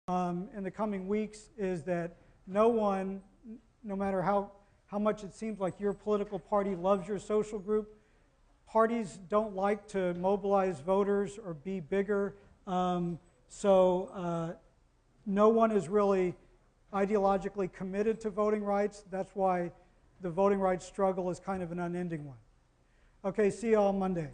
in the coming weeks is that no one, no matter how much it seems like your political party loves your social group, parties don't like to mobilize voters or be bigger. So no one is really ideologically committed to voting rights. That's why the voting rights struggle is kind of an unending one. Okay, see you all Monday.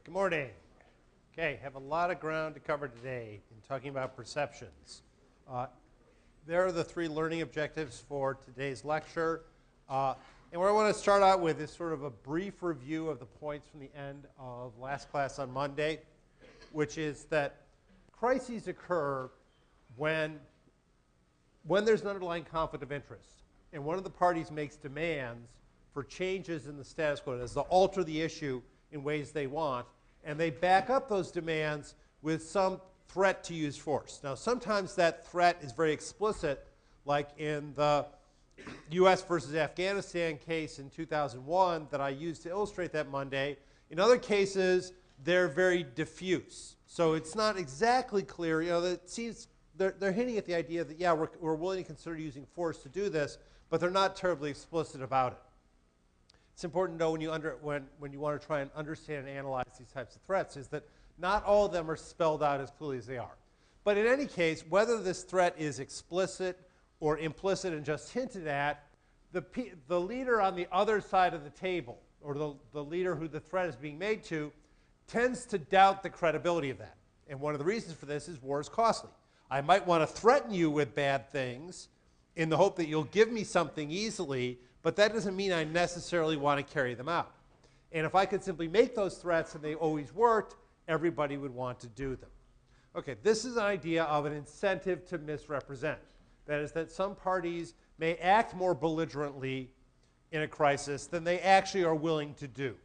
Good morning. Okay, have a lot of ground to cover today in talking about perceptions. There are the three learning objectives for today's lecture. And what I want to start out with is sort of a brief review of the points from the end of last class on Monday, which is that crises occur when there's an underlying conflict of interest, and one of the parties makes demands for changes in the status quo, as to alter the issue in ways they want, and they back up those demands with some threat to use force. Now, sometimes that threat is very explicit, like in the US versus Afghanistan case in 2001 that I used to illustrate that Monday. In other cases, they're very diffuse. So it's not exactly clear. You know, it seems they're hinting at the idea that, yeah, we're willing to consider using force to do this, but they're not terribly explicit about it. It's important to know when you want to try and understand and analyze these types of threats is that not all of them are spelled out as clearly as they are. But in any case, whether this threat is explicit or implicit and just hinted at, the leader on the other side of the table, or the leader who the threat is being made to, tends to doubt the credibility of that. And one of the reasons for this is war is costly. I might want to threaten you with bad things in the hope that you'll give me something easily, but that doesn't mean I necessarily want to carry them out. And if I could simply make those threats and they always worked, everybody would want to do them. Okay, this is an idea of an incentive to misrepresent. That is that some parties may act more belligerently in a crisis than they actually are willing to do.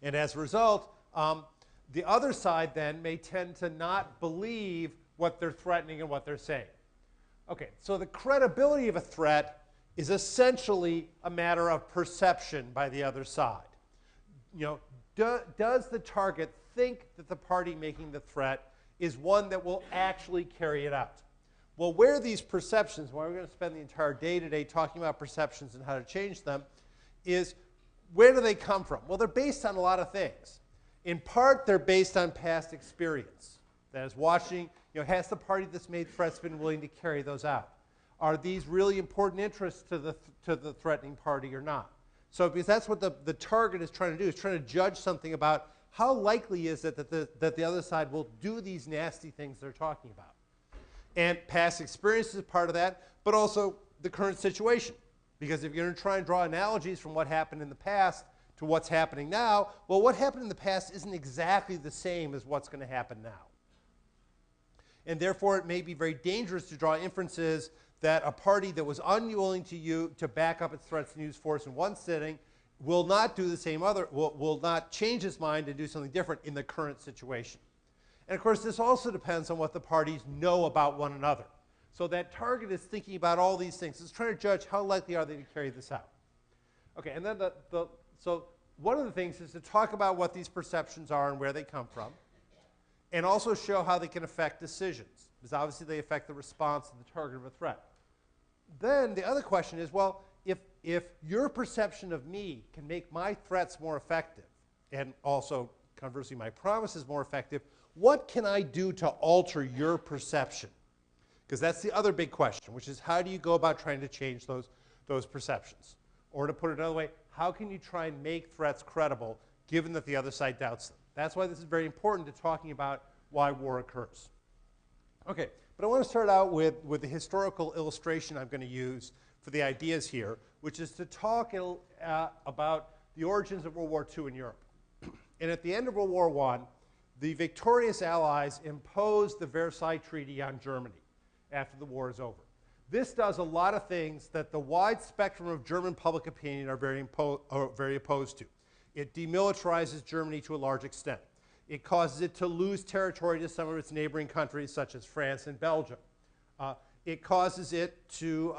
And as a result, the other side then may tend to not believe what they're threatening and what they're saying. Okay, so the credibility of a threat is essentially a matter of perception by the other side. You know, does the target think that the party making the threat is one that will actually carry it out? Well, where these perceptions, why we're going to spend the entire day today talking about perceptions and how to change them, is where do they come from? Well, they're based on a lot of things. In part, they're based on past experience. That is, watching, you know, has the party that's made threats been willing to carry those out? Are these really important interests to the threatening party or not? So because that's what the target is trying to do, is trying to judge something about how likely is it that the other side will do these nasty things they're talking about. And past experience is part of that, but also the current situation. Because if you're going to try and draw analogies from what happened in the past to what's happening now, well, what happened in the past isn't exactly the same as what's going to happen now. And therefore, it may be very dangerous to draw inferences that a party that was unwilling to back up its threats and use force in one sitting will not do the same will not change its mind and do something different in the current situation. And of course, this also depends on what the parties know about one another. So that target is thinking about all these things. It's trying to judge how likely are they to carry this out. Okay, and then so one of the things is to talk about what these perceptions are and where they come from, and also show how they can affect decisions, because obviously they affect the response to the target of a threat. Then the other question is, well, if your perception of me can make my threats more effective, and also, conversely, my promises more effective, what can I do to alter your perception? Because that's the other big question, which is how do you go about trying to change those perceptions? Or to put it another way, how can you try and make threats credible given that the other side doubts them? That's why this is very important to talking about why war occurs. Okay, but I want to start out with the historical illustration I'm going to use for the ideas here, which is to talk about the origins of World War II in Europe. And at the end of World War I, the victorious Allies imposed the Versailles Treaty on Germany after the war is over. This does a lot of things that the wide spectrum of German public opinion are very opposed to. It demilitarizes Germany to a large extent. It causes it to lose territory to some of its neighboring countries, such as France and Belgium. It causes it to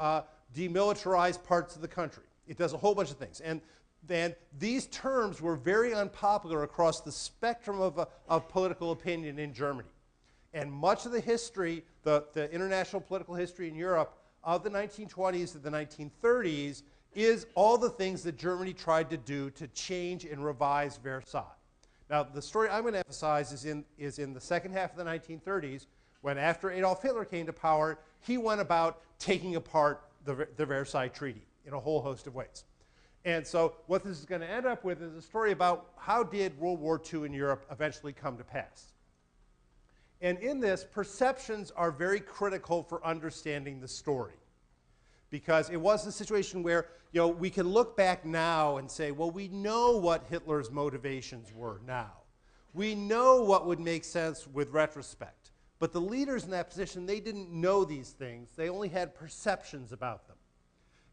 demilitarize parts of the country. It does a whole bunch of things. And then these terms were very unpopular across the spectrum of political opinion in Germany. And much of the history, the international political history in Europe of the 1920s to the 1930s is all the things that Germany tried to do to change and revise Versailles. Now, the story I'm going to emphasize is in the second half of the 1930s, when after Adolf Hitler came to power, he went about taking apart the Versailles Treaty in a whole host of ways. And so what this is going to end up with is a story about how did World War II in Europe eventually come to pass. And in this, perceptions are very critical for understanding the story. Because it was a situation where, we can look back now and say, well, we know what Hitler's motivations were now. We know what would make sense with retrospect. But the leaders in that position, they didn't know these things. They only had perceptions about them.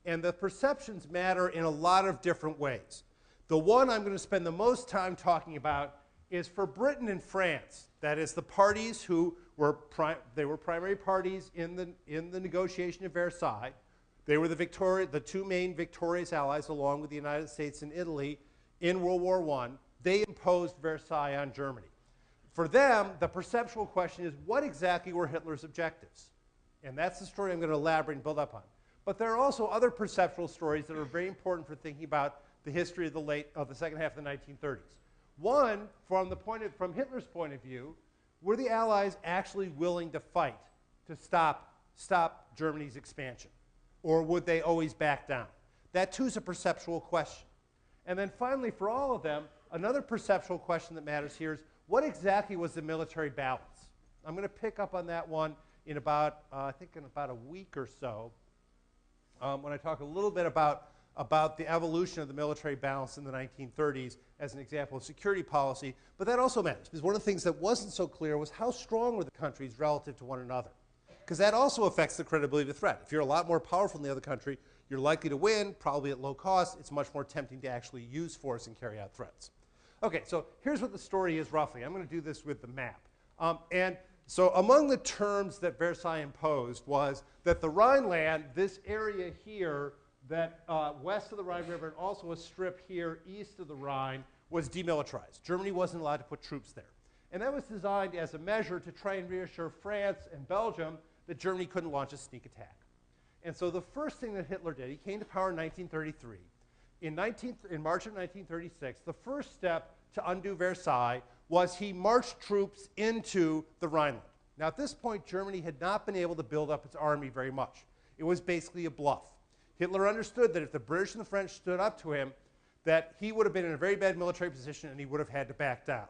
And the perceptions matter in a lot of different ways. The one I'm going to spend the most time talking about is for Britain and France. That is the parties who were, primary parties in the negotiation of Versailles. They were the two main victorious allies, along with the United States and Italy, in World War I. They imposed Versailles on Germany. For them, the perceptual question is, what exactly were Hitler's objectives? And that's the story I'm going to elaborate and build up on. But there are also other perceptual stories that are very important for thinking about the history of the second half of the 1930s. One, from Hitler's point of view, were the Allies actually willing to fight to stop Germany's expansion? Or would they always back down? That too is a perceptual question. And then finally, for all of them, another perceptual question that matters here is, what exactly was the military balance? I'm going to pick up on that one in about, I think in about a week or so, when I talk a little bit about the evolution of the military balance in the 1930s as an example of security policy. But that also matters, because one of the things that wasn't so clear was how strong were the countries relative to one another. Because that also affects the credibility of the threat. If you're a lot more powerful than the other country, you're likely to win, probably at low cost. It's much more tempting to actually use force and carry out threats. Okay, so here's what the story is roughly. I'm going to do this with the map. And so among the terms that Versailles imposed was that the Rhineland, this area here, that west of the Rhine River and also a strip here east of the Rhine, was demilitarized. Germany wasn't allowed to put troops there. And that was designed as a measure to try and reassure France and Belgium that Germany couldn't launch a sneak attack. And so the first thing that Hitler did, he came to power in 1933. In March of 1936, the first step to undo Versailles was he marched troops into the Rhineland. Now at this point, Germany had not been able to build up its army very much. It was basically a bluff. Hitler understood that if the British and the French stood up to him, that he would have been in a very bad military position and he would have had to back down.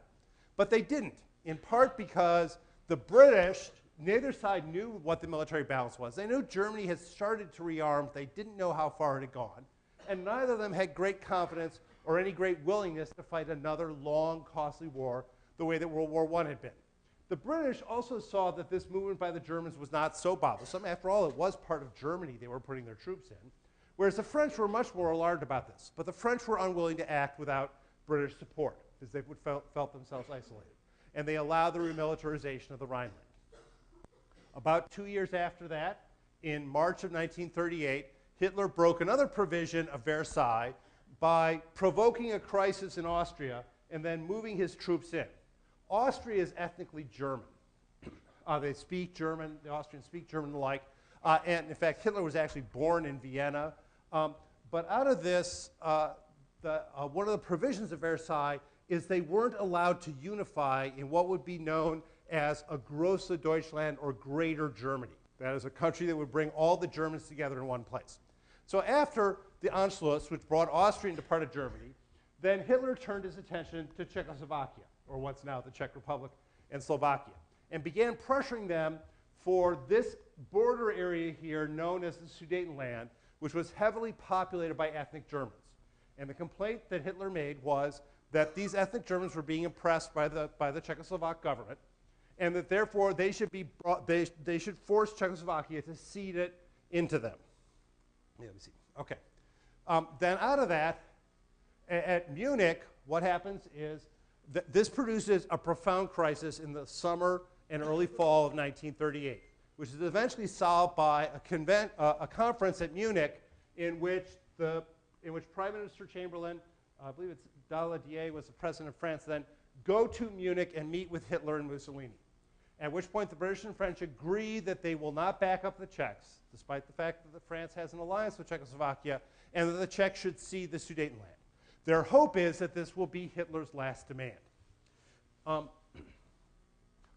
But they didn't, in part because the British, neither side knew what the military balance was. They knew Germany had started to rearm. They didn't know how far it had gone. And neither of them had great confidence or any great willingness to fight another long, costly war the way that World War I had been. The British also saw that this movement by the Germans was not so bothersome. After all, it was part of Germany they were putting their troops in. Whereas the French were much more alarmed about this. But the French were unwilling to act without British support, because they felt themselves isolated. And they allowed the remilitarization of the Rhineland. About 2 years after that, in March of 1938, Hitler broke another provision of Versailles by provoking a crisis in Austria and then moving his troops in. Austria is ethnically German. They speak German, the Austrians speak German alike. And in fact, Hitler was actually born in Vienna. But out of this, one of the provisions of Versailles is they weren't allowed to unify in what would be known as a Grosse Deutschland, or Greater Germany. That is a country that would bring all the Germans together in one place. So after the Anschluss, which brought Austria into part of Germany, then Hitler turned his attention to Czechoslovakia, or what's now the Czech Republic and Slovakia, and began pressuring them for this border area here known as the Sudetenland, which was heavily populated by ethnic Germans. And the complaint that Hitler made was that these ethnic Germans were being oppressed by the Czechoslovak government, and that therefore they should force Czechoslovakia to cede it into them. Let me see. Okay. Then out of that, at Munich, what happens is that this produces a profound crisis in the summer and early fall of 1938, which is eventually solved by a conference at Munich in which Prime Minister Chamberlain, I believe it's Daladier was the president of France then, go to Munich and meet with Hitler and Mussolini. At which point the British and French agree that they will not back up the Czechs, despite the fact that France has an alliance with Czechoslovakia, and that the Czechs should cede the Sudetenland. Their hope is that this will be Hitler's last demand. Okay,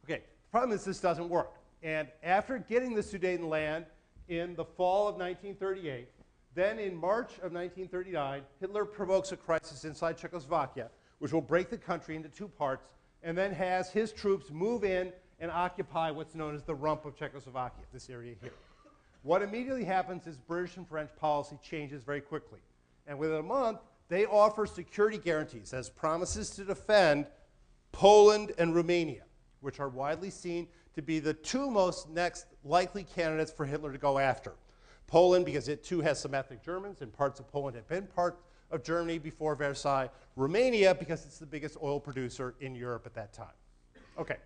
the problem is this doesn't work. And after getting the Sudetenland in the fall of 1938, Then in March of 1939, Hitler provokes a crisis inside Czechoslovakia, which will break the country into two parts, and then has his troops move in and occupy what's known as the rump of Czechoslovakia, this area here. What immediately happens is British and French policy changes very quickly. And within a month, they offer security guarantees as promises to defend Poland and Romania, which are widely seen to be the two most next likely candidates for Hitler to go after. Poland, because it too has some ethnic Germans, and parts of Poland had been part of Germany before Versailles. Romania, because it's the biggest oil producer in Europe at that time. Okay,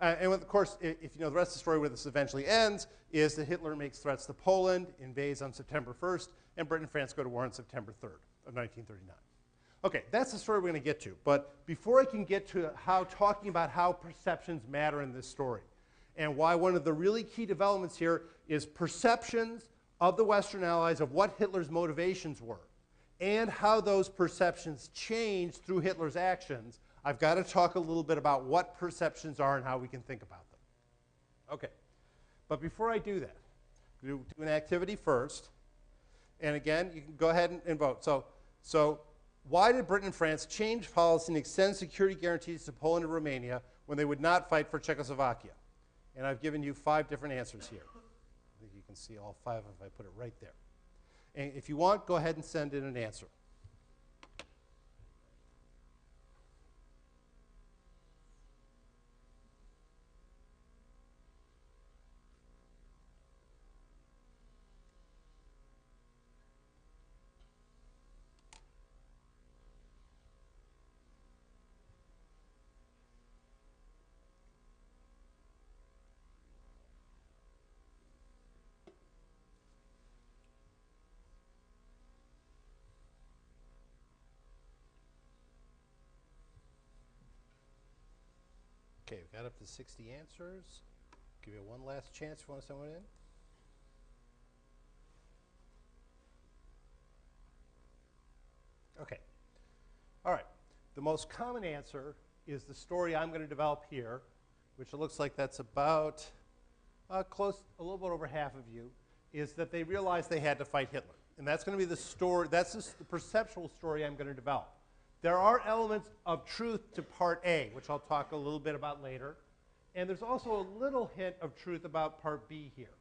and of course, if you know the rest of the story where this eventually ends, is that Hitler makes threats to Poland, invades on September 1st, and Britain and France go to war on September 3rd of 1939. Okay, that's the story we're going to get to. But before I can get to talking about how perceptions matter in this story, and why one of the really key developments here is perceptions of the Western Allies of what Hitler's motivations were, and how those perceptions changed through Hitler's actions, I've got to talk a little bit about what perceptions are and how we can think about them. Okay, but before I do that, do an activity first, and again, you can go ahead and vote. So why did Britain and France change policy and extend security guarantees to Poland and Romania when they would not fight for Czechoslovakia? And I've given you 5 different answers here. I think you can see all 5 if I put it right there. And if you want, go ahead and send in an answer. Okay, we've got up to 60 answers. Give you one last chance if you want to send one in. Okay. All right. The most common answer is the story I'm going to develop here, which it looks like that's about a little bit over half of you, is that they realized they had to fight Hitler. And that's going to be the story, that's the perceptual story I'm going to develop. There are elements of truth to part A, which I'll talk a little bit about later. And there's also a little hint of truth about part B here.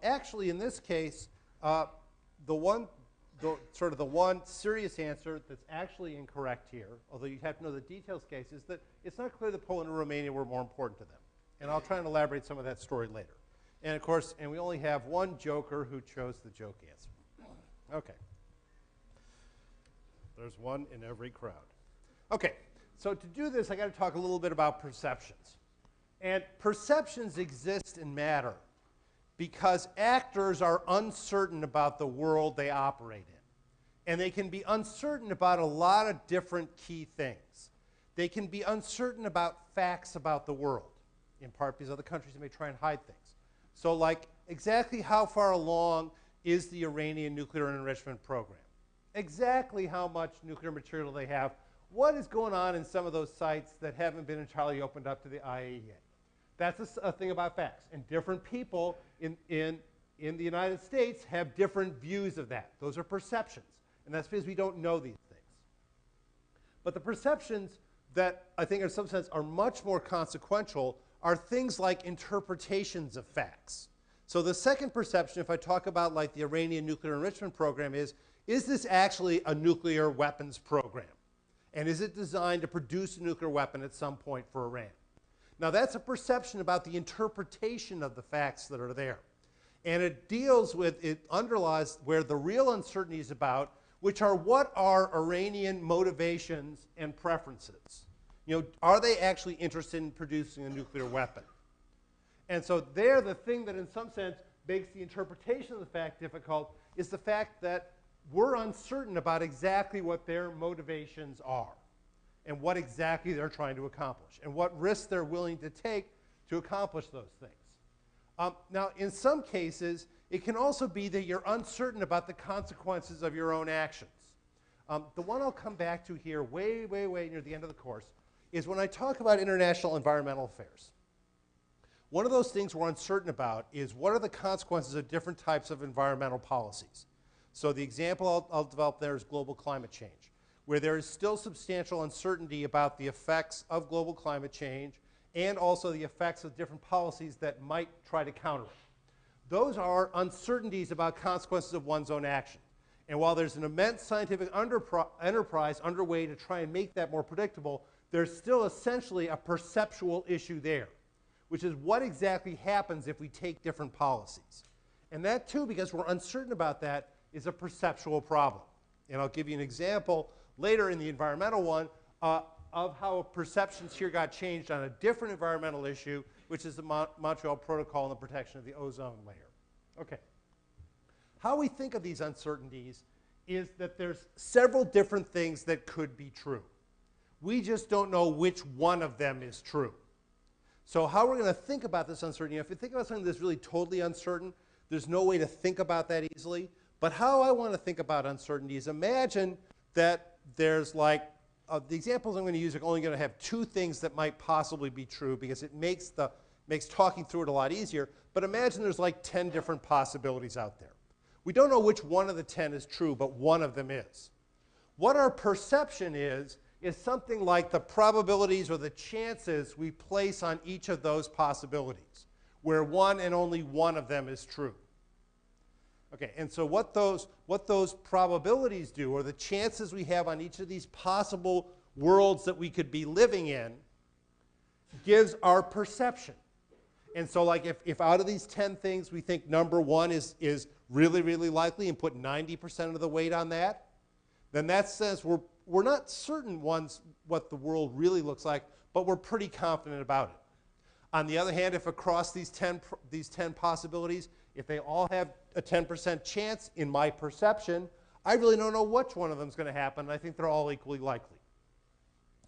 Actually, in this case, the one serious answer that's actually incorrect here, although you have to know the details case, is that it's not clear that Poland and Romania were more important to them. And I'll try and elaborate some of that story later. And of course, we only have one joker who chose the joke answer. Okay. There's one in every crowd. Okay, so to do this, I got to talk a little bit about perceptions. And perceptions exist and matter because actors are uncertain about the world they operate in. And they can be uncertain about a lot of different key things. They can be uncertain about facts about the world, in part because other countries may try and hide things. So like, exactly how far along is the Iranian nuclear enrichment program? Exactly how much nuclear material they have, what is going on in some of those sites that haven't been entirely opened up to the IAEA. That's a thing about facts. And different people in the United States have different views of that. Those are perceptions. And that's because we don't know these things. But the perceptions that I think in some sense are much more consequential are things like interpretations of facts. So the second perception, if I talk about like the Iranian nuclear enrichment program, is this actually a nuclear weapons program? And is it designed to produce a nuclear weapon at some point for Iran? Now that's a perception about the interpretation of the facts that are there. And it underlies where the real uncertainty is about, which are what are Iranian motivations and preferences? You know, are they actually interested in producing a nuclear weapon? And so there, the thing that in some sense makes the interpretation of the fact difficult is the fact that we're uncertain about exactly what their motivations are and what exactly they're trying to accomplish and what risks they're willing to take to accomplish those things. Now, in some cases, it can also be that you're uncertain about the consequences of your own actions. The one I'll come back to here way, way, way near the end of the course is when I talk about international environmental affairs. One of those things we're uncertain about is what are the consequences of different types of environmental policies. So the example I'll develop there is global climate change, where there is still substantial uncertainty about the effects of global climate change and also the effects of different policies that might try to counter it. Those are uncertainties about consequences of one's own action. And while there's an immense scientific enterprise underway to try and make that more predictable, there's still essentially a perceptual issue there, which is what exactly happens if we take different policies. And that too, because we're uncertain about that, is a perceptual problem. And I'll give you an example later in the environmental one of how perceptions here got changed on a different environmental issue, which is the Montreal Protocol and the protection of the ozone layer. Okay. How we think of these uncertainties is that there's several different things that could be true. We just don't know which one of them is true. So how we're going to think about this uncertainty, if you think about something that's really totally uncertain, there's no way to think about that easily. But how I want to think about uncertainty is imagine that there's like, the examples I'm going to use are only going to have two things that might possibly be true because it makes talking through it a lot easier. But imagine there's like 10 different possibilities out there. We don't know which one of the 10 is true, but one of them is. What our perception is something like the probabilities or the chances we place on each of those possibilities, where one and only one of them is true. Okay, and so what those probabilities do, or the chances we have on each of these possible worlds that we could be living in, gives our perception. And so like if out of these 10 things we think number one is really, really likely and put 90% of the weight on that, then that says we're not certain what the world really looks like, but we're pretty confident about it. On the other hand, if across these 10 possibilities, if they all have a 10% chance in my perception, I really don't know which one of them is going to happen. I think they're all equally likely.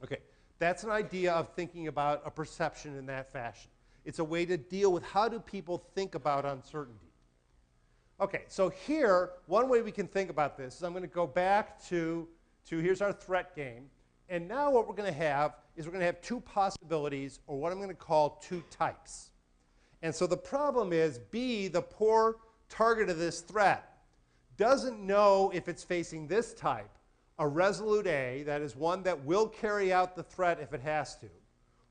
Okay, that's an idea of thinking about a perception in that fashion. It's a way to deal with how do people think about uncertainty. Okay, so here, one way we can think about this is I'm going to go back to here's our threat game. And now what we're going to have is we're going to have two possibilities, or what I'm going to call two types. And so the problem is B, the poor target of this threat, doesn't know if it's facing this type, a resolute A, that is one that will carry out the threat if it has to,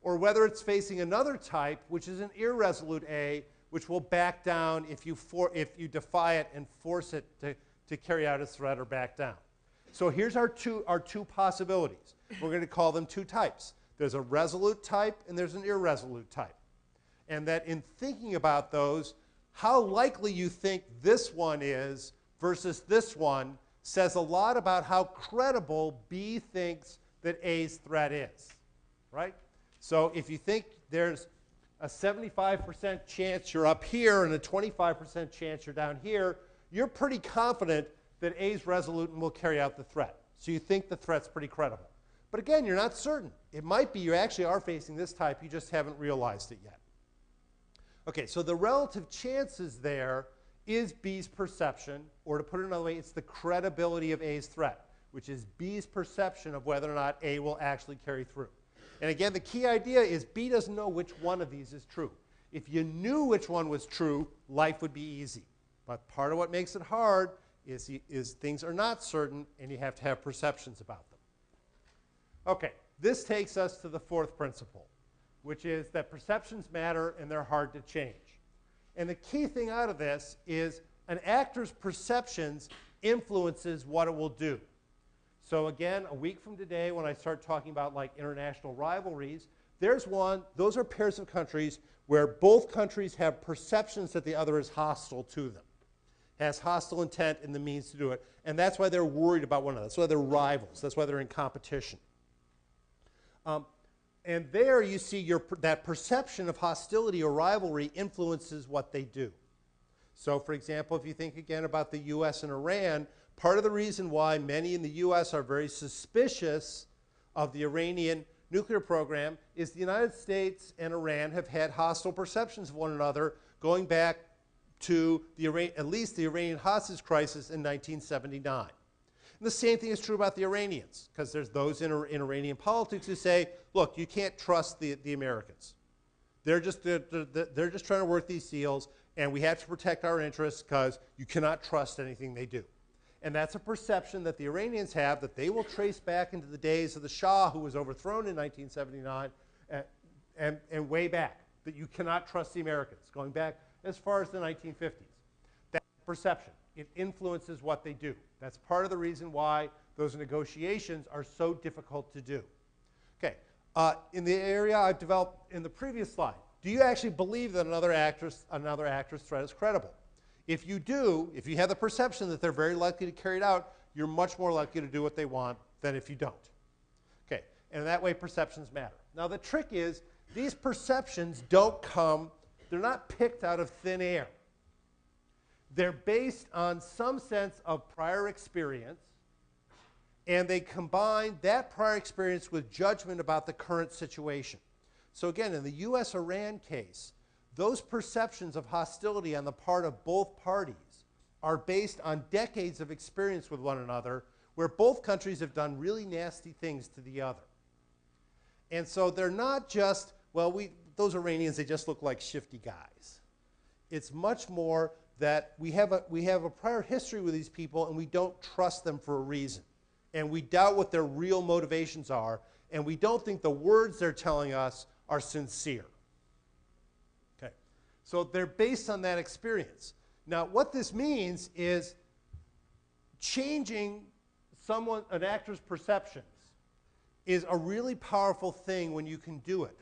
or whether it's facing another type, which is an irresolute A, which will back down if you defy it and force it to carry out a threat or back down. So here's our two possibilities. We're going to call them two types. There's a resolute type and there's an irresolute type. And that in thinking about those, how likely you think this one is versus this one says a lot about how credible B thinks that A's threat is, right? So if you think there's a 75% chance you're up here and a 25% chance you're down here, you're pretty confident that A's resolute and will carry out the threat. So you think the threat's pretty credible. But again, you're not certain. It might be you actually are facing this type, you just haven't realized it yet. Okay, so the relative chances there is B's perception, or to put it another way, it's the credibility of A's threat, which is B's perception of whether or not A will actually carry through. And again, the key idea is B doesn't know which one of these is true. If you knew which one was true, life would be easy. But part of what makes it hard is things are not certain, and you have to have perceptions about them. Okay, this takes us to the fourth principle, which is that perceptions matter and they're hard to change. And the key thing out of this is an actor's perceptions influences what it will do. So again, a week from today, when I start talking about like international rivalries, there's one, those are pairs of countries where both countries have perceptions that the other is hostile to them, has hostile intent and the means to do it. And that's why they're worried about one another. That's why they're rivals. That's why they're in competition. And there you see that perception of hostility or rivalry influences what they do. So for example, if you think again about the US and Iran, part of the reason why many in the US are very suspicious of the Iranian nuclear program is the United States and Iran have had hostile perceptions of one another going back to at least the Iranian hostage crisis in 1979. And the same thing is true about the Iranians, because there's those in Iranian politics who say, look, you can't trust the Americans. They're just trying to work these deals, and we have to protect our interests because you cannot trust anything they do. And that's a perception that the Iranians have that they will trace back into the days of the Shah, who was overthrown in 1979, and way back, that you cannot trust the Americans, going back as far as the 1950s. That's perception. It influences what they do. That's part of the reason why those negotiations are so difficult to do. Okay, in the area I've developed in the previous slide, do you actually believe that another actor's threat is credible? If you do, if you have the perception that they're very likely to carry it out, you're much more likely to do what they want than if you don't. Okay, and that way perceptions matter. Now the trick is, these perceptions don't come, they're not picked out of thin air. They're based on some sense of prior experience, and they combine that prior experience with judgment about the current situation. So again, in the US-Iran case, those perceptions of hostility on the part of both parties are based on decades of experience with one another, where both countries have done really nasty things to the other. And so they're not just, well, those Iranians, they just look like shifty guys. It's much more that we have a prior history with these people, and we don't trust them for a reason. And we doubt what their real motivations are, and we don't think the words they're telling us are sincere. Okay, so they're based on that experience. Now, what this means is changing an actor's perceptions is a really powerful thing when you can do it.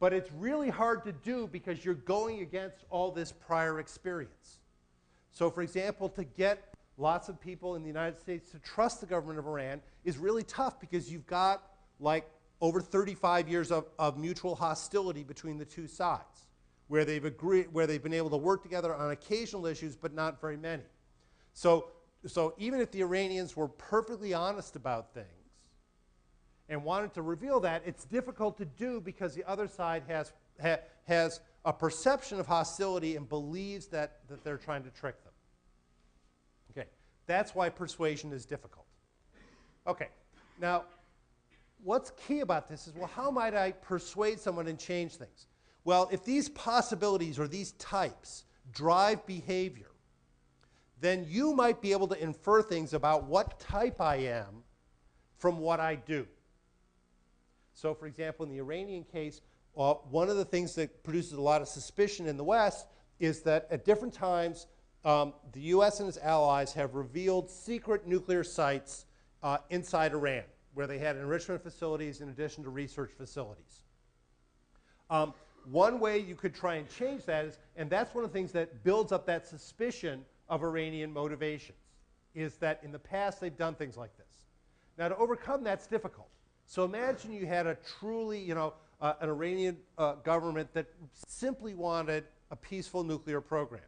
But it's really hard to do because you're going against all this prior experience. So, for example, to get lots of people in the United States to trust the government of Iran is really tough because you've got like over 35 years of mutual hostility between the two sides, where they've been able to work together on occasional issues, but not very many. So even if the Iranians were perfectly honest about things and wanted to reveal that, it's difficult to do because the other side has a perception of hostility and believes that they're trying to trick them. Okay, that's why persuasion is difficult. Okay, now, what's key about this is, well, how might I persuade someone and change things? Well, if these possibilities or these types drive behavior, then you might be able to infer things about what type I am from what I do. So, for example, in the Iranian case, one of the things that produces a lot of suspicion in the West is that at different times, the US and its allies have revealed secret nuclear sites inside Iran, where they had enrichment facilities in addition to research facilities. One way you could try and change that is, and that's one of the things that builds up that suspicion of Iranian motivations, is that in the past they've done things like this. Now, to overcome that's difficult. So imagine you had a truly, an Iranian government that simply wanted a peaceful nuclear program.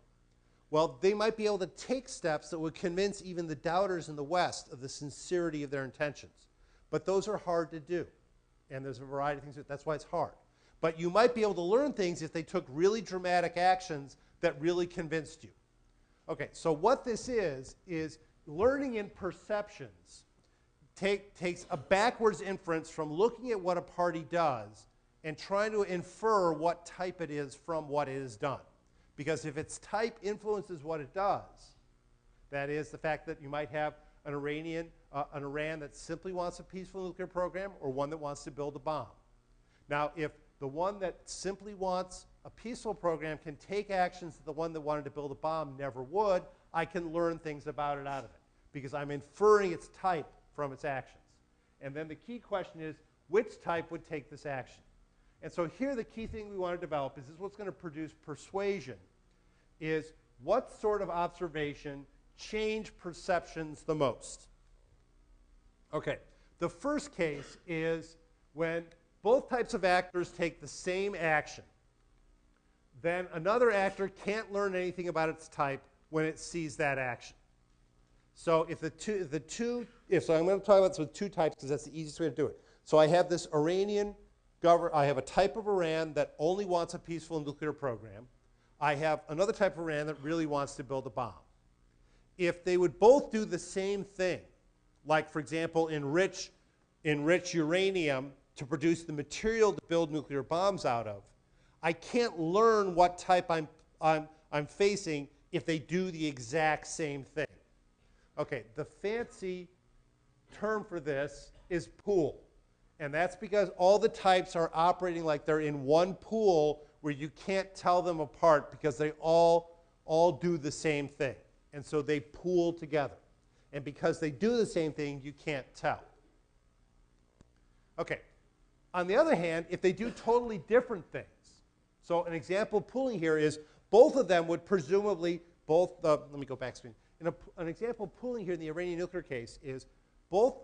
Well, they might be able to take steps that would convince even the doubters in the West of the sincerity of their intentions. But those are hard to do. And there's a variety of things. That's why it's hard. But you might be able to learn things if they took really dramatic actions that really convinced you. Okay, so what this is learning in perceptions takes a backwards inference from looking at what a party does and trying to infer what type it is from what it has done. Because if its type influences what it does, that is the fact that you might have an Iran that simply wants a peaceful nuclear program or one that wants to build a bomb. Now, if the one that simply wants a peaceful program can take actions that the one that wanted to build a bomb never would, I can learn things about it out of it because I'm inferring its type from its actions. And then the key question is, which type would take this action? And so here the key thing we want to develop is what's going to produce persuasion, is what sort of observation change perceptions the most? Okay, the first case is when both types of actors take the same action. Then another actor can't learn anything about its type when it sees that action. So if so I'm going to talk about this with two types because that's the easiest way to do it. So I have this I have a type of Iran that only wants a peaceful nuclear program. I have another type of Iran that really wants to build a bomb. If they would both do the same thing, like, for example, enrich uranium to produce the material to build nuclear bombs out of, I can't learn what type I'm facing if they do the exact same thing. Okay, the fancy term for this is pool. And that's because all the types are operating like they're in one pool where you can't tell them apart because they all do the same thing. And so they pool together. And because they do the same thing, you can't tell. Okay. On the other hand, if they do totally different things, so an example of pooling here is both of them would presumably, let me go back screen. An example of pooling here in the Iranian nuclear case is both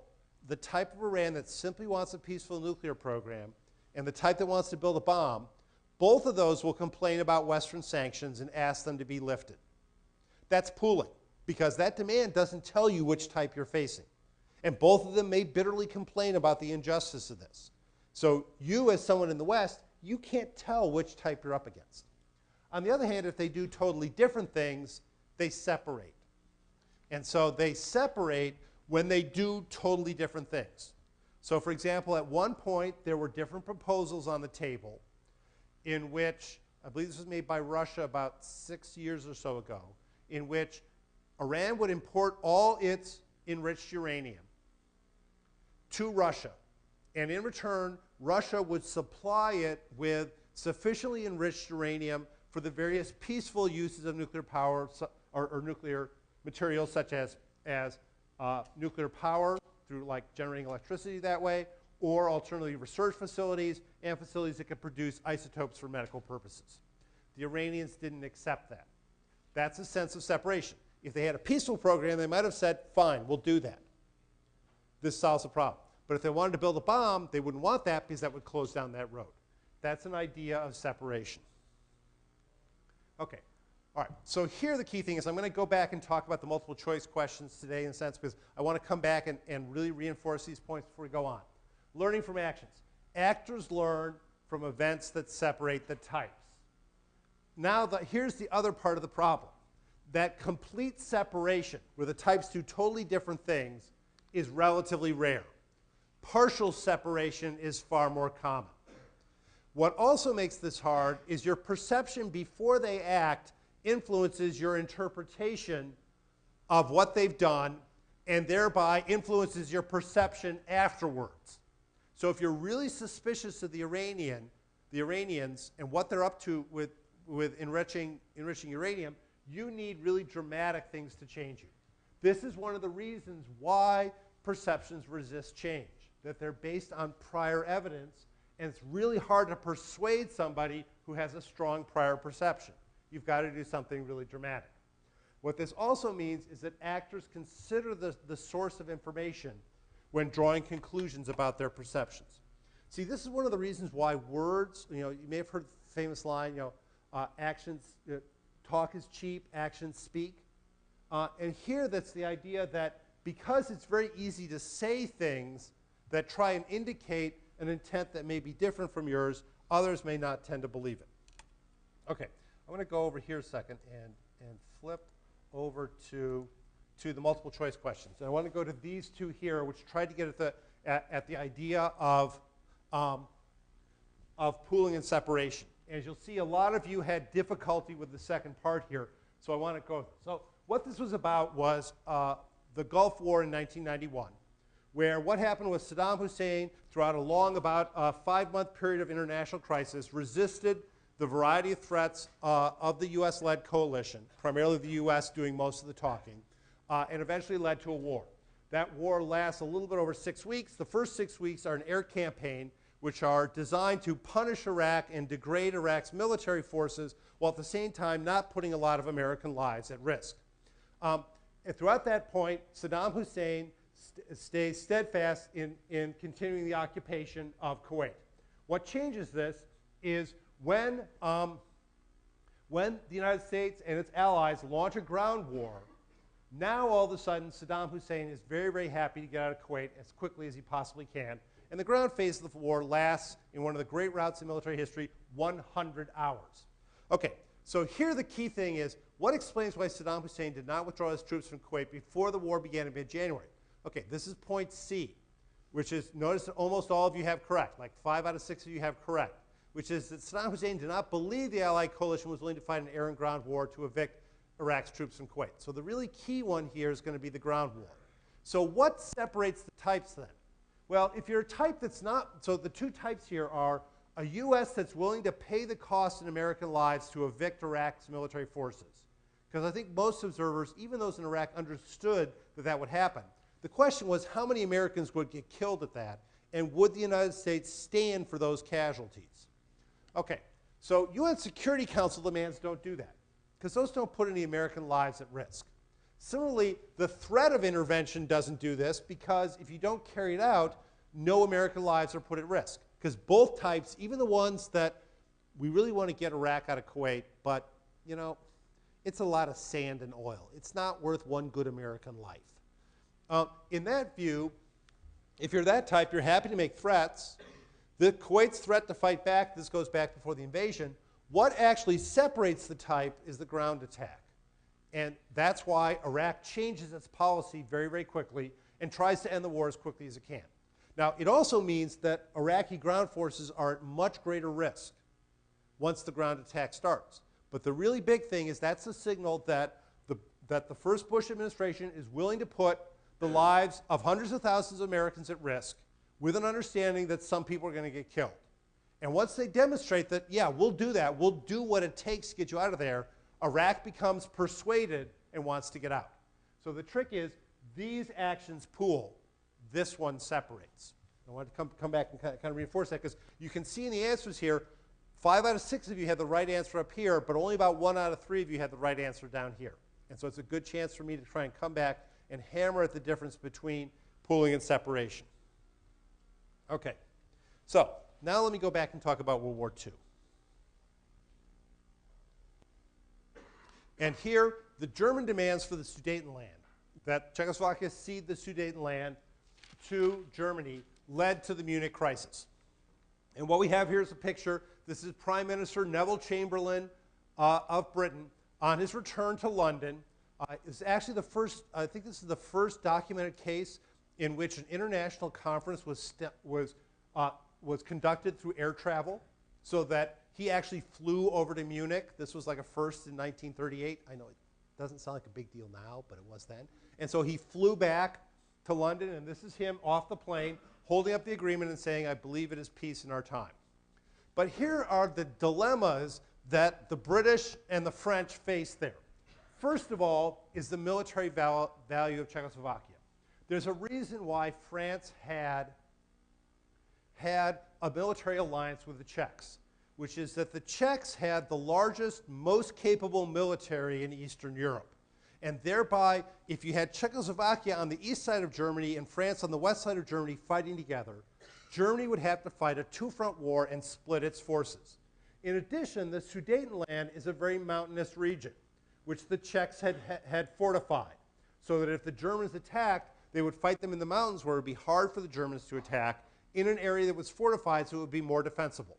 the type of Iran that simply wants a peaceful nuclear program and the type that wants to build a bomb, both of those will complain about Western sanctions and ask them to be lifted. That's pooling, because that demand doesn't tell you which type you're facing. And both of them may bitterly complain about the injustice of this. So you, as someone in the West, you can't tell which type you're up against. On the other hand, if they do totally different things, they separate. And so they separate when they do totally different things. So for example, at one point, there were different proposals on the table in which, I believe this was made by Russia about 6 years or so ago, in which Iran would import all its enriched uranium to Russia. And in return, Russia would supply it with sufficiently enriched uranium for the various peaceful uses of nuclear power or nuclear materials, such as nuclear power through like generating electricity that way, or alternatively research facilities and facilities that could produce isotopes for medical purposes. The Iranians didn't accept that. That's a sense of separation. If they had a peaceful program, they might have said, fine, we'll do that. This solves the problem. But if they wanted to build a bomb, they wouldn't want that because that would close down that road. That's an idea of separation. Okay. All right. So here the key thing is I'm going to go back and talk about the multiple choice questions today in a sense because I want to come back and really reinforce these points before we go on. Learning from actions. Actors learn from events that separate the types. Now here's the other part of the problem. That complete separation where the types do totally different things is relatively rare. Partial separation is far more common. What also makes this hard is your perception before they act influences your interpretation of what they've done and thereby influences your perception afterwards. So if you're really suspicious of the Iranians and what they're up to with enriching uranium, you need really dramatic things to change you. This is one of the reasons why perceptions resist change, that they're based on prior evidence, and it's really hard to persuade somebody who has a strong prior perception. You've got to do something really dramatic. What this also means is that actors consider the source of information when drawing conclusions about their perceptions. See, this is one of the reasons why words, you may have heard the famous line, talk is cheap, actions speak. And here that's the idea that because it's very easy to say things that try and indicate an intent that may be different from yours, others may not tend to believe it. Okay, I'm going to go over here a second and flip over to the multiple choice questions. And I want to go to these two here, which try to get at the idea of pooling and separation. As you'll see, a lot of you had difficulty with the second part here, so I want to go. So what this was about was the Gulf War in 1991, where what happened was Saddam Hussein, throughout a long, about 5-month period of international crisis, resisted the variety of threats of the US-led coalition, primarily the US doing most of the talking, and eventually led to a war. That war lasts a little bit over 6 weeks. The first 6 weeks are an air campaign which are designed to punish Iraq and degrade Iraq's military forces, while at the same time not putting a lot of American lives at risk. And throughout that point, Saddam Hussein stays steadfast in continuing the occupation of Kuwait. What changes this is when the United States and its allies launch a ground war, now all of a sudden Saddam Hussein is very, very happy to get out of Kuwait as quickly as he possibly can. And the ground phase of the war lasts, in one of the great routes in military history, 100 hours. Okay, so here the key thing is, what explains why Saddam Hussein did not withdraw his troops from Kuwait before the war began in mid-January? Okay, this is point C, which is, notice that almost all of you have correct, like 5 out of 6 of you have correct, which is that Saddam Hussein did not believe the Allied coalition was willing to fight an air and ground war to evict Iraq's troops from Kuwait. So the really key one here is going to be the ground war. So what separates the types then? Well, if you're a type that's not, so the two types here are a U.S. that's willing to pay the cost in American lives to evict Iraq's military forces. Because I think most observers, even those in Iraq, understood that that would happen. The question was how many Americans would get killed at that, and would the United States stand for those casualties? Okay, so UN Security Council demands don't do that, because those don't put any American lives at risk. Similarly, the threat of intervention doesn't do this, because if you don't carry it out, no American lives are put at risk. Because both types, even the ones that we really want to get Iraq out of Kuwait, but, you know, it's a lot of sand and oil. It's not worth one good American life. In that view, if you're that type, you're happy to make threats. The Kuwait's threat to fight back, this goes back before the invasion. What actually separates the type is the ground attack. And that's why Iraq changes its policy very, very quickly and tries to end the war as quickly as it can. Now, it also means that Iraqi ground forces are at much greater risk once the ground attack starts. But the really big thing is that's a signal that the first Bush administration is willing to put the lives of hundreds of thousands of Americans at risk with an understanding that some people are going to get killed. And once they demonstrate that, yeah, we'll do that, we'll do what it takes to get you out of there, Iraq becomes persuaded and wants to get out. So the trick is these actions pool. This one separates. I want to come back and kind of reinforce that because you can see in the answers here, 5 out of 6 of you had the right answer up here, but only about 1 out of 3 of you had the right answer down here. And so it's a good chance for me to try and come back and hammer at the difference between pooling and separation. Okay, so now let me go back and talk about World War II. And here, the German demands for the Sudetenland, that Czechoslovakia cede the Sudetenland to Germany, led to the Munich crisis. And what we have here is a picture. This is Prime Minister Neville Chamberlain of Britain on his return to London. It's actually the first, I think this is the first documented case in which an international conference was conducted through air travel, so that he actually flew over to Munich. This was like a first in 1938. I know it doesn't sound like a big deal now, but it was then. And so he flew back to London, and this is him off the plane, holding up the agreement and saying, I believe it is peace in our time. But here are the dilemmas that the British and the French faced there. First of all is the military value of Czechoslovakia. There's a reason why France had a military alliance with the Czechs, which is that the Czechs had the largest, most capable military in Eastern Europe. And thereby, if you had Czechoslovakia on the east side of Germany and France on the west side of Germany fighting together, Germany would have to fight a two-front war and split its forces. In addition, the Sudetenland is a very mountainous region, which the Czechs had fortified, so that if the Germans attacked, they would fight them in the mountains where it would be hard for the Germans to attack in an area that was fortified, so it would be more defensible.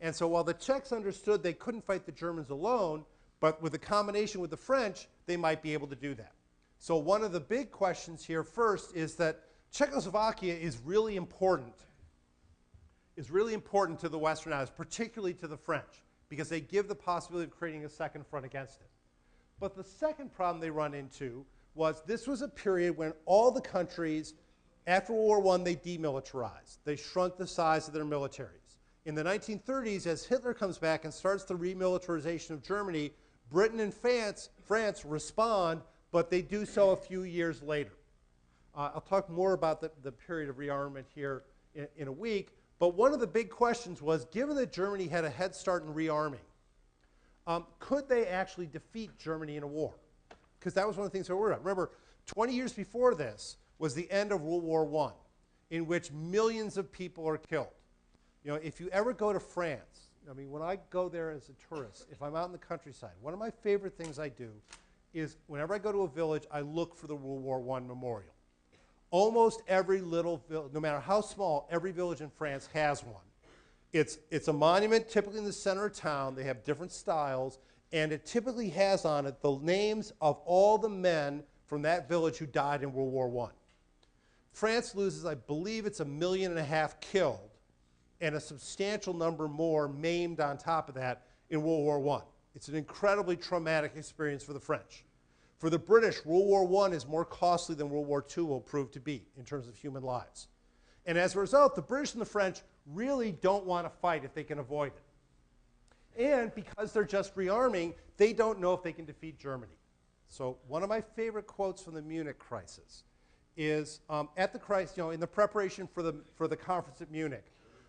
And so while the Czechs understood they couldn't fight the Germans alone, but with a combination with the French, they might be able to do that. So one of the big questions here first is that Czechoslovakia is really important to the Western Allies, particularly to the French, because they give the possibility of creating a second front against it. But the second problem they run into was this was a period when all the countries, after World War I, they demilitarized. They shrunk the size of their militaries. In the 1930s, as Hitler comes back and starts the remilitarization of Germany, Britain and France respond, but they do so a few years later. I'll talk more about the period of rearmament here in a week, but one of the big questions was, given that Germany had a head start in rearming, could they actually defeat Germany in a war? Because that was one of the things they were worried about. Remember, 20 years before this was the end of World War I, in which millions of people are killed. You know, if you ever go to France, I mean, when I go there as a tourist, if I'm out in the countryside, one of my favorite things I do is whenever I go to a village, I look for the World War I memorial. Almost every little village, no matter how small, every village in France has one. It's a monument typically in the center of town. They have different styles, and it typically has on it the names of all the men from that village who died in World War I. France loses, I believe it's 1.5 million killed, and a substantial number more maimed on top of that in World War I. It's an incredibly traumatic experience for the French. For the British, World War I is more costly than World War II will prove to be in terms of human lives. And as a result, the British and the French really don't want to fight if they can avoid it. And because they're just rearming, they don't know if they can defeat Germany. So one of my favorite quotes from the Munich crisis is at the crisis, in the preparation for the conference at Munich,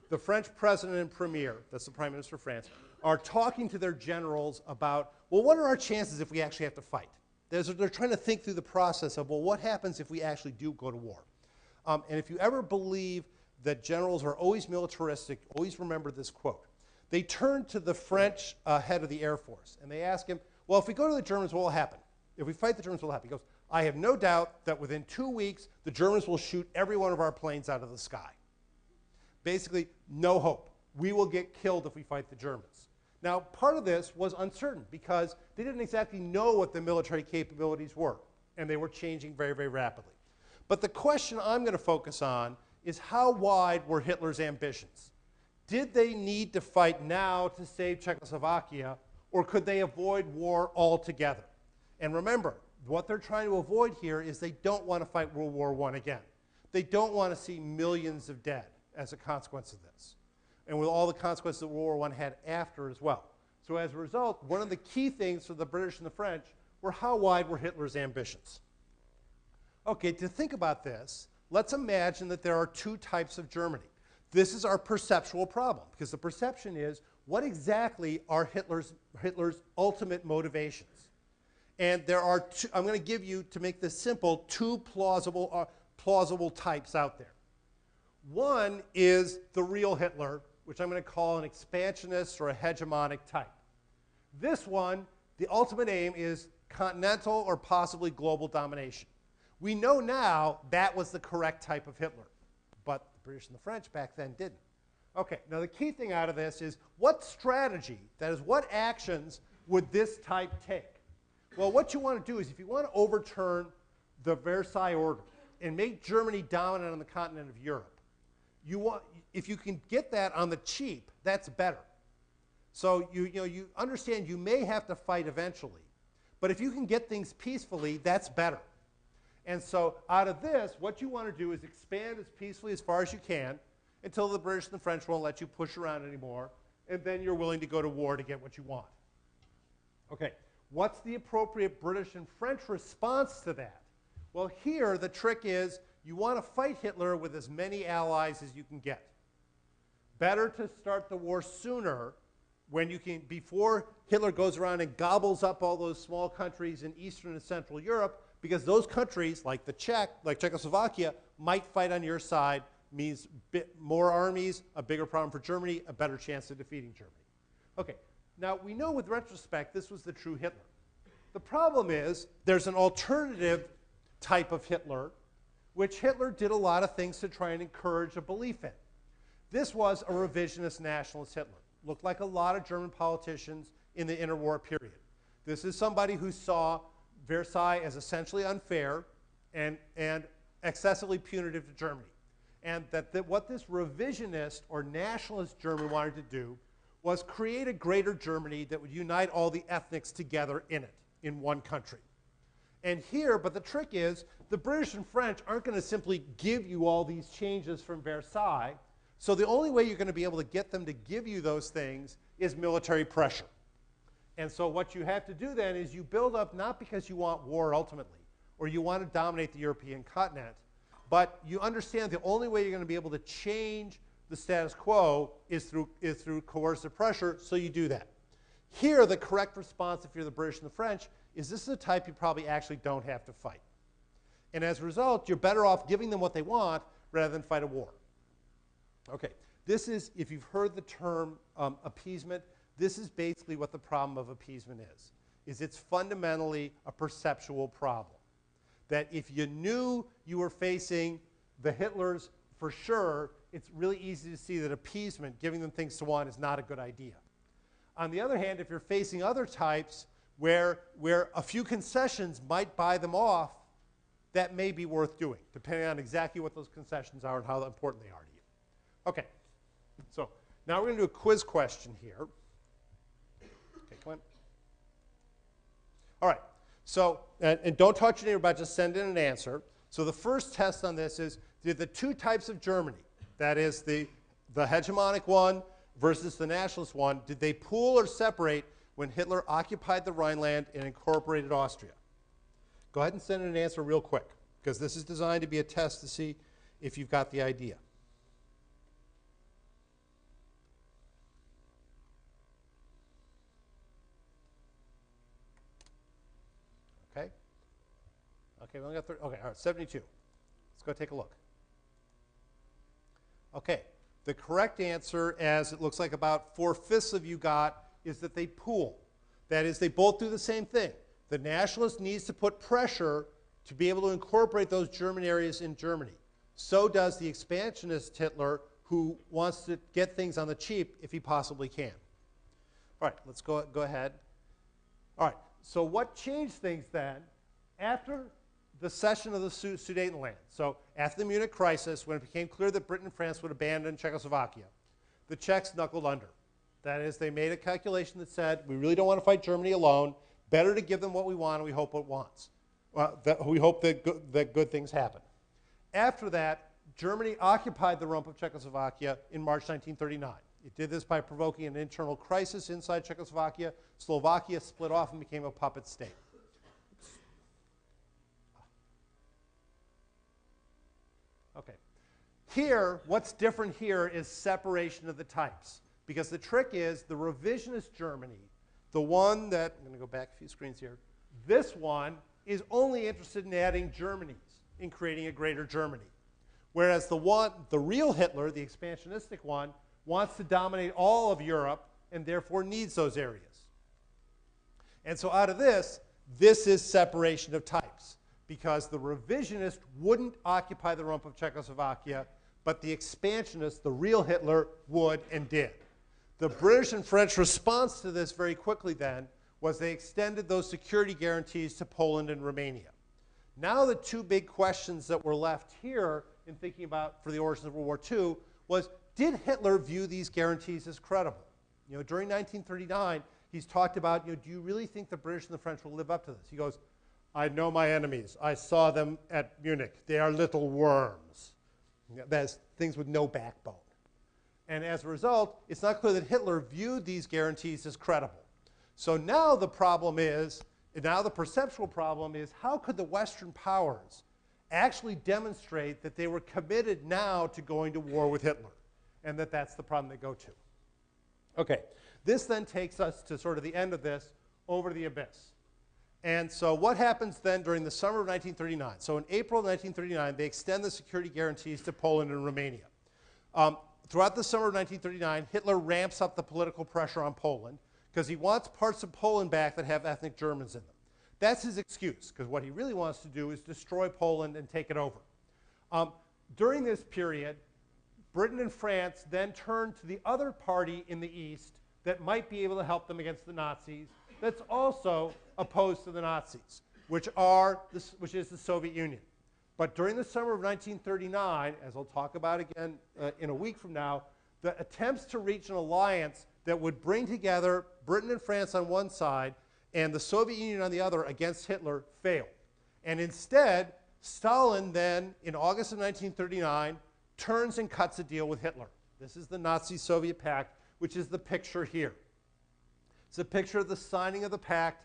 the French president and premier, that's the prime minister of France, are talking to their generals about, well, what are our chances if we actually have to fight? They're trying to think through the process of, well, what happens if we actually do go to war? And if you ever believe that generals are always militaristic, always remember this quote. They turn to the French head of the Air Force, and they ask him, well, if we go to the Germans, what will happen? If we fight the Germans, what will happen? He goes, I have no doubt that within 2 weeks, the Germans will shoot every one of our planes out of the sky. Basically, no hope. We will get killed if we fight the Germans. Now, part of this was uncertain because they didn't exactly know what the military capabilities were, and they were changing very, very rapidly. But the question I'm going to focus on is how wide were Hitler's ambitions? Did they need to fight now to save Czechoslovakia, or could they avoid war altogether? And remember, what they're trying to avoid here is they don't want to fight World War I again. They don't want to see millions of dead as a consequence of this, and with all the consequences that World War I had after as well. So as a result, one of the key things for the British and the French were how wide were Hitler's ambitions. Okay, to think about this, let's imagine that there are two types of Germany. This is our perceptual problem, because the perception is, what exactly are Hitler's ultimate motivations? And there are two, I'm going to give you, to make this simple, two plausible types out there. One is the real Hitler, which I'm going to call an expansionist or a hegemonic type. This one, the ultimate aim is continental or possibly global domination. We know now that was the correct type of Hitler, but the British and the French back then didn't. Okay, now the key thing out of this is what strategy, that is, what actions would this type take? Well, what you want to do is if you want to overturn the Versailles Order and make Germany dominant on the continent of Europe, if you can get that on the cheap, that's better. So you understand you may have to fight eventually, but if you can get things peacefully, that's better. And so out of this, what you want to do is expand as peacefully as far as you can until the British and the French won't let you push around anymore, and then you're willing to go to war to get what you want. Okay, what's the appropriate British and French response to that? Well, here the trick is you want to fight Hitler with as many allies as you can get. Better to start the war sooner when you can, before Hitler goes around and gobbles up all those small countries in Eastern and Central Europe, because those countries, like Czechoslovakia, might fight on your side, means more armies, a bigger problem for Germany, a better chance of defeating Germany. Okay, now we know with retrospect this was the true Hitler. The problem is there's an alternative type of Hitler, which Hitler did a lot of things to try and encourage a belief in. This was a revisionist nationalist Hitler. Looked like a lot of German politicians in the interwar period. This is somebody who saw Versailles as essentially unfair and excessively punitive to Germany. And that what this revisionist or nationalist German wanted to do was create a greater Germany that would unite all the ethnics together in it, in one country. And here, but the trick is, the British and French aren't going to simply give you all these changes from Versailles. So the only way you're going to be able to get them to give you those things is military pressure. And so what you have to do then is you build up, not because you want war ultimately, or you want to dominate the European continent, but you understand the only way you're going to be able to change the status quo is through coercive pressure, so you do that. Here, the correct response, if you're the British and the French, is this is a type you probably actually don't have to fight. And as a result, you're better off giving them what they want rather than fight a war. Okay, this is, if you've heard the term appeasement, this is basically what the problem of appeasement is it's fundamentally a perceptual problem. That if you knew you were facing the Hitlers for sure, it's really easy to see that appeasement, giving them things to want, is not a good idea. On the other hand, if you're facing other types where a few concessions might buy them off, that may be worth doing, depending on exactly what those concessions are and how important they are to you. Okay, so now we're going to do a quiz question here. Okay, come on. All right, so, and don't talk to your neighbor about, just send in an answer. So the first test on this is, did the two types of Germany, that is the hegemonic one versus the nationalist one, did they pool or separate when Hitler occupied the Rhineland and incorporated Austria? Go ahead and send in an answer real quick, because this is designed to be a test to see if you've got the idea. Okay? Okay, we only got 30. Okay, all right, 72. Let's go take a look. Okay, the correct answer, as it looks like about 4/5 of you got, is that they pool. That is, they both do the same thing. The nationalist needs to put pressure to be able to incorporate those German areas in Germany. So does the expansionist Hitler, who wants to get things on the cheap if he possibly can. All right, let's go ahead. All right, so what changed things then after the cession of the Sudetenland? So after the Munich crisis, when it became clear that Britain and France would abandon Czechoslovakia, the Czechs knuckled under. That is, they made a calculation that said, we really don't want to fight Germany alone. Better to give them what we want, and we hope it wants. We hope that good things happen. After that, Germany occupied the rump of Czechoslovakia in March 1939. It did this by provoking an internal crisis inside Czechoslovakia. Slovakia split off and became a puppet state. Okay. Here, what's different here is separation of the types. Because the trick is the revisionist Germany, the one that, I'm going to go back a few screens here, this one is only interested in adding Germanys, in creating a greater Germany. Whereas the real Hitler, the expansionistic one, wants to dominate all of Europe and therefore needs those areas. And so out of this is separation of types. Because the revisionist wouldn't occupy the rump of Czechoslovakia, but the expansionist, the real Hitler, would and did. The British and French response to this very quickly then was they extended those security guarantees to Poland and Romania. Now the two big questions that were left here in thinking about for the origins of World War II was, did Hitler view these guarantees as credible? You know, during 1939, he's talked about, do you really think the British and the French will live up to this? He goes, I know my enemies. I saw them at Munich. They are little worms. That's things with no backbone. And as a result, it's not clear that Hitler viewed these guarantees as credible. So now the problem is, now the perceptual problem is, how could the Western powers actually demonstrate that they were committed now to going to war with Hitler, and that that's the problem they go to? Okay, this then takes us to sort of the end of this, over the abyss. And so what happens then during the summer of 1939? So in April of 1939, they extend the security guarantees to Poland and Romania. Throughout the summer of 1939, Hitler ramps up the political pressure on Poland because he wants parts of Poland back that have ethnic Germans in them. That's his excuse, because what he really wants to do is destroy Poland and take it over. During this period, Britain and France then turn to the other party in the East that might be able to help them against the Nazis, that's also opposed to the Nazis, which is the Soviet Union. But during the summer of 1939, as I'll talk about again in a week from now, the attempts to reach an alliance that would bring together Britain and France on one side and the Soviet Union on the other against Hitler failed. And instead, Stalin then, in August of 1939, turns and cuts a deal with Hitler. This is the Nazi-Soviet pact, which is the picture here. It's a picture of the signing of the pact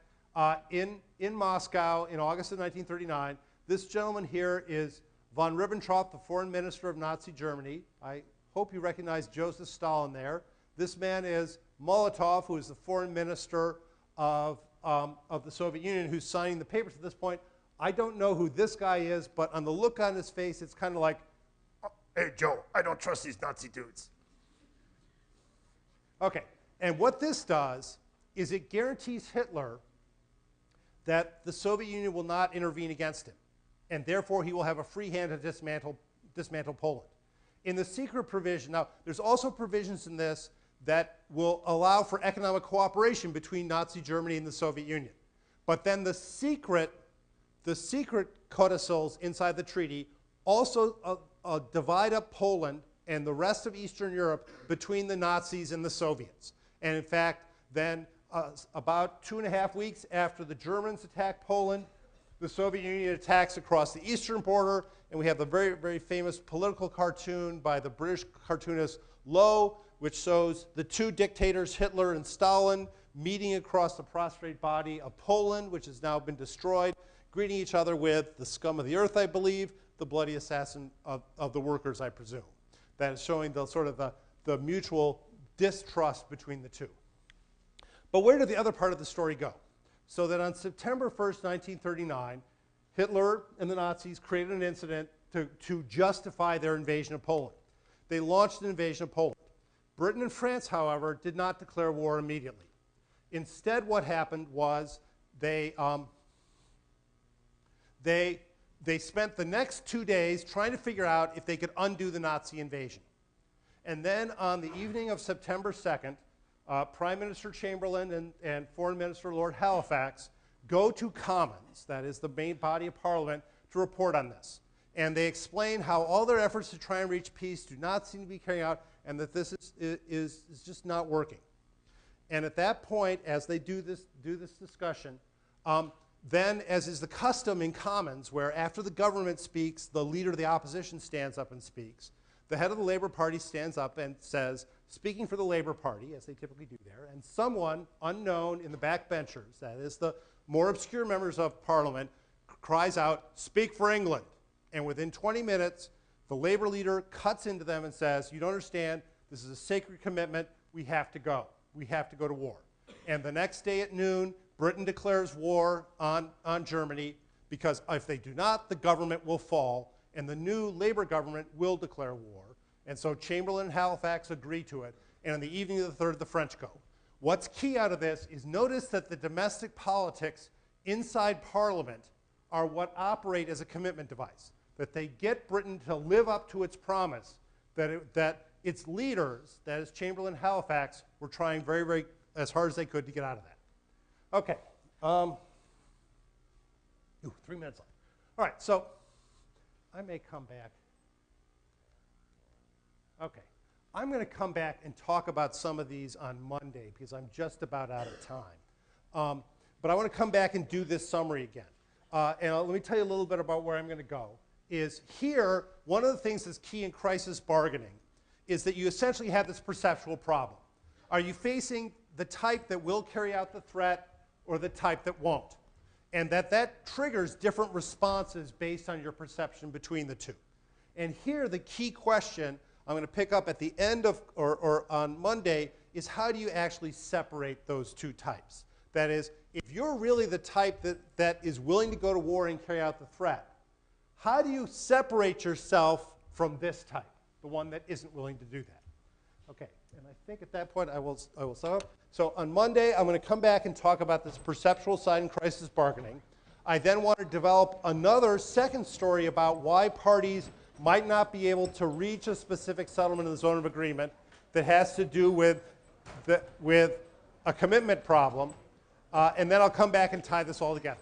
in Moscow in August of 1939. This gentleman here is von Ribbentrop, the foreign minister of Nazi Germany. I hope you recognize Joseph Stalin there. This man is Molotov, who is the foreign minister of the Soviet Union, who's signing the papers at this point. I don't know who this guy is, but on the look on his face, it's kind of like, oh, hey, Joe, I don't trust these Nazi dudes. Okay, and what this does is it guarantees Hitler that the Soviet Union will not intervene against him, and therefore he will have a free hand to dismantle Poland. In the secret provision, now there's also provisions in this that will allow for economic cooperation between Nazi Germany and the Soviet Union. But then the secret codicils inside the treaty also divide up Poland and the rest of Eastern Europe between the Nazis and the Soviets. And in fact, then about 2.5 weeks after the Germans attacked Poland, the Soviet Union attacks across the eastern border, and we have the very, very famous political cartoon by the British cartoonist Lowe, which shows the two dictators, Hitler and Stalin, meeting across the prostrate body of Poland, which has now been destroyed, greeting each other with the scum of the earth, I believe, the bloody assassin of the workers, I presume. That is showing the sort of the mutual distrust between the two. But where did the other part of the story go? So that on September 1st, 1939, Hitler and the Nazis created an incident to justify their invasion of Poland. They launched an invasion of Poland. Britain and France, however, did not declare war immediately. Instead, what happened was they spent the next 2 days trying to figure out if they could undo the Nazi invasion. And then on the evening of September 2nd, Prime Minister Chamberlain and Foreign Minister Lord Halifax go to Commons, that is the main body of Parliament, to report on this. And they explain how all their efforts to try and reach peace do not seem to be carrying out, and that this is just not working. And at that point, as they do this discussion, then, as is the custom in Commons, where after the government speaks, the leader of the opposition stands up and speaks, the head of the Labour Party stands up and says, speaking for the Labour Party, as they typically do there, and someone unknown in the backbenchers, that is the more obscure members of Parliament, cries out, "Speak for England." And within 20 minutes, the Labour leader cuts into them and says, "You don't understand, this is a sacred commitment, we have to go. We have to go to war." And the next day at noon, Britain declares war on Germany, because if they do not, the government will fall, and the new Labour government will declare war. And so Chamberlain and Halifax agree to it, and on the evening of the 3rd, the French go. What's key out of this is notice that the domestic politics inside Parliament are what operate as a commitment device, that they get Britain to live up to its promise, that its leaders, that is Chamberlain and Halifax, were trying very, very as hard as they could to get out of that. Okay. 3 minutes left. All right, so I may come back. Okay. I'm going to come back and talk about some of these on Monday because I'm just about out of time. But I want to come back and do this summary again. And let me tell you a little bit about where I'm going to go. Is here, one of the things that's key in crisis bargaining is that you essentially have this perceptual problem. Are you facing the type that will carry out the threat or the type that won't? And that triggers different responses based on your perception between the two. And here, the key question I'm going to pick up at the end of, or on Monday, is how do you actually separate those two types? That is, if you're really the type that is willing to go to war and carry out the threat, how do you separate yourself from this type, the one that isn't willing to do that? Okay, and I think at that point I will stop. So on Monday, I'm going to come back and talk about this perceptual side in crisis bargaining. I then want to develop another second story about why parties might not be able to reach a specific settlement in the zone of agreement that has to do with a commitment problem. And then I'll come back and tie this all together.